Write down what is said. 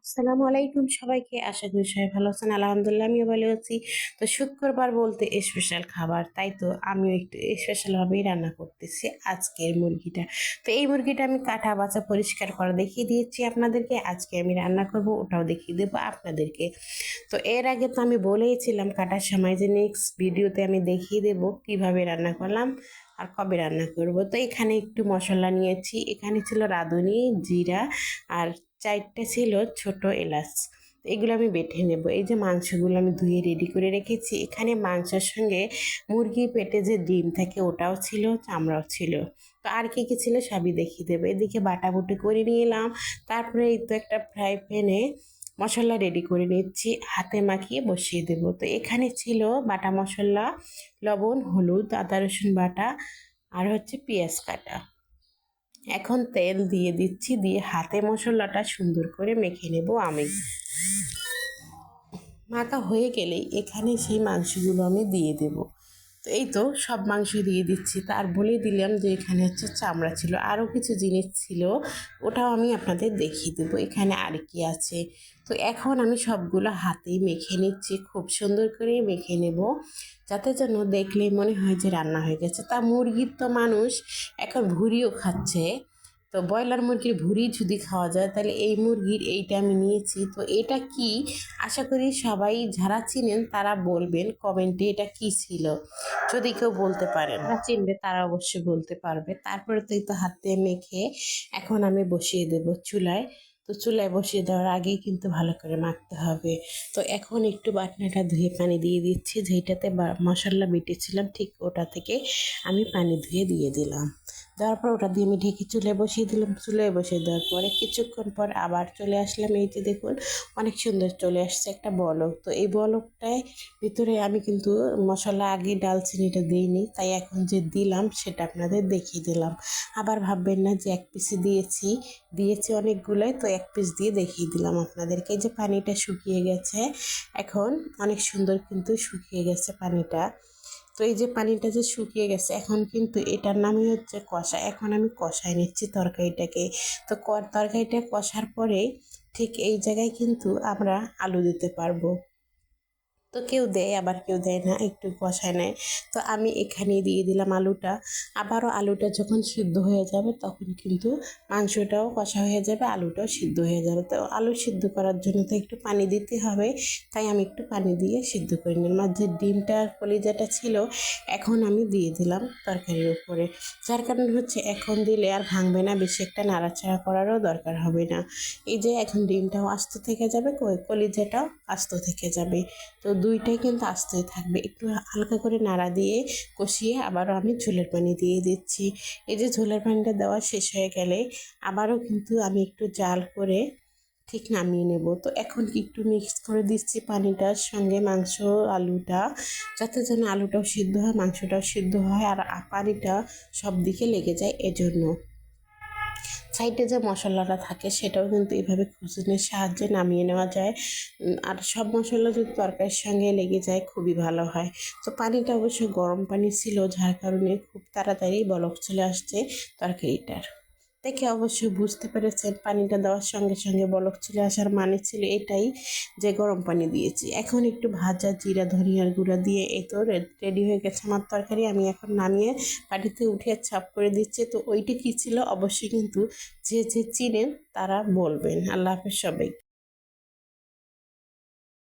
আসসালামু আলাইকুম সবাইকে। আশা করি সবাই ভালো আছেন। আলহামদুলিল্লাহ আমিও ভালো আছি। তো শুক্রবার বলতে স্পেশাল খাবার, তাই তো আমিও একটু স্পেশাল ভাবেই রান্না করতেছি আজকের মুরগিটা। তো এই মুরগিটা আমি কাটা বাছা পরিষ্কার করা দেখিয়ে দিয়েছি আপনাদেরকে। আজকে আমি রান্না করব, ওটাও দেখিয়ে দেবো আপনাদেরকে। তো এর আগে তো আমি বলেইছিলাম কাটার সময় যে নেক্সট ভিডিওতে আমি দেখিয়ে দেবো কিভাবে রান্না করলাম আর কবে রান্না করব। তো এখানে একটু মশলা নিয়েছি। এখানে ছিল রাঁধুনি, জিরা আর 4টে ছিল ছোট এলাচ। তো এগুলো আমি বেটে নেব। এই যে মাংসগুলো আমি ধুয়ে রেডি করে রেখেছি। এখানে মাংসের সঙ্গে মুরগি পেটে যে ডিম থাকে ওটাও ছিল, চামড়াও ছিল। তো আর কি কি ছিল সবই দেখিয়ে দেবো। এদিকে বাটাবুটি করে নিয়ে এলাম। তারপরে এই তো একটা ফ্রাই প্যানে মশলা রেডি করে নিচ্ছি, হাতে মাখিয়ে বসিয়ে দেব। তো এখানে ছিল বাটা মশলা, লবণ, হলুদ, আদা রসুন বাটা আর হচ্ছে পেঁয়াজ কাটা। এখন তেল দিয়ে দিচ্ছি, দিয়ে হাতে মশলাটা সুন্দর করে মেখে নেব আমি। মাখা হয়ে গেলেই এখানে সেই মাংসগুলো আমি দিয়ে দেব। তো এই তো সব মাংস দিয়ে দিচ্ছি। তার বলে দিলাম যে এখানে হচ্ছে চামড়া ছিল, আরও কিছু জিনিস ছিল, ওটাও আমি আপনাদের দেখিয়ে দেবো এখানে আর কি আছে। তো এখন আমি সবগুলো হাতেই মেখে নিচ্ছি, খুব সুন্দর করে মেখে নেব, যাতে যেন দেখলেই মনে হয় যে রান্না হয়ে গেছে। তা মুরগির তো মানুষ এখন ভুঁড়িও খাচ্ছে। তো ব্রয়লার মুরগির ভুঁড়ি যদি খাওয়া যায়, তাহলে এই মুরগির এইটা আমি নিয়েছি। তো এটা কি, আশা করি সবাই যারা চিনেন তারা বলবেন কমেন্টে এটা কি ছিল। যদি কেউ বলতে পারেন, যারা চিনবে তারা অবশ্যই বলতে পারবে। তারপরে তো এই তো হাতে মেখে এখন আমি বসিয়ে দেব চুলায়। তো চুলায় বসিয়ে দেওয়ার আগেই কিন্তু ভালো করে মাখতে হবে। তো এখন একটু বাটনাটা ধুয়ে পানি দিয়ে দিচ্ছি, যেটাতে মশলা বেটেছিলাম ঠিক ওটা থেকে আমি পানি ধুয়ে দিয়ে দিলাম। দেওয়ার পর ওটা দিয়ে আমি ঢেকে চুলায় বসিয়ে দিলাম। চুলায় বসিয়ে দেওয়ার পরে কিছুক্ষণ পর আবার চলে আসলাম। এই যে দেখুন অনেক সুন্দর চলে আসছে একটা বলক। তো এই বলকটায় ভিতরে আমি কিন্তু মশলা আগে ডালচিনিটা দিইনি, তাই এখন যে দিলাম সেটা আপনাদের দেখিয়ে দিলাম। আবার ভাববেন না যে এক পিসে দিয়েছি অনেকগুলোই, তো এক পিস দিয়ে দেখিয়ে দিলাম আপনাদেরকে। এই যে পানিটা শুকিয়ে গেছে, এখন অনেক সুন্দর কিন্তু শুকিয়ে গেছে পানিটা। তো এই যে পানিটা যে শুকিয়ে গেছে, এখন কিন্তু এটার নামই হচ্ছে কষা। এখন আমি কষায় নিচ্ছি তরকারিটাকে। তো তরকারিটা কষার পরে ঠিক এই জায়গায় কিন্তু আমরা আলু দিতে পারবো। তো কেউ দেয় আবার কেউ দেয় না, একটু কষায় নেয়। তো আমি এখানে দিয়ে দিলাম আলুটা। আবারও আলুটা যখন সিদ্ধ হয়ে যাবে তখন কিন্তু মাংসটাও কষা হয়ে যাবে, আলুটাও সিদ্ধ হয়ে যাবে। তো আলু সিদ্ধ করার জন্য তো একটু পানি দিতে হবে, তাই আমি একটু পানি দিয়ে সিদ্ধ করে নিলাম। আর যে ডিমটা আর কলিজাটা ছিল এখন আমি দিয়ে দিলাম তরকারির উপরে। যার কারণ হচ্ছে এখন দিলে আর ভাঙবে না, বেশি একটা নাড়াচাড়া করারও দরকার হবে না। এই যে এখন ডিমটাও আস্ত থেকে যাবে, কলিজাটাও আস্ত থেকে যাবে। তো দুইটাই কিন্তু আস্তেই থাকবে। একটু হালকা করে নাড়া দিয়ে কষিয়ে আবারও আমি ঝোলের পানি দিয়ে দিচ্ছি। এই যে ঝোলের পানিটা দেওয়া শেষ হয়ে গেলে আবারও কিন্তু আমি একটু জাল করে ঠিক নামিয়ে নেব। তো এখন একটু মিক্স করে দিচ্ছি পানিটার সঙ্গে মাংস, আলুটা, যাতে যেন আলুটাও সিদ্ধ হয়, মাংসটাও সিদ্ধ হয় আর পানিটা সব দিকে লেগে যায়। এজন্য সাইডে যে মশলাটা থাকে সেটাও কিন্তু এইভাবে খুঁজনের সাহায্যে নামিয়ে নেওয়া যায়। আর সব মশলা যদি তরকারির সঙ্গে লেগে যায় খুবই ভালো হয়। তো পানিটা অবশ্য গরম পানি ছিল, যার কারণে খুব তাড়াতাড়ি বলক চলে আসছে তরকারিটার। দেখে অবশ্যই বুঝতে পেরেছেন পানিটা দেওয়ার সঙ্গে সঙ্গে বলক চলে আসার মানে ছিল এটাই যে গরম পানি দিয়েছি। এখন একটু ভাজা জিরা ধনিয়ার গুঁড়া দিয়ে এই তো রেডি হয়ে গেছে আমার তরকারি। আমি এখন নামিয়ে পানিতে উঠিয়ে ছাপ করে দিচ্ছি। তো ওইটা কী ছিল অবশ্যই কিন্তু যে চিনেন তারা বলবেন। আল্লাহ হাফেজ সবাই।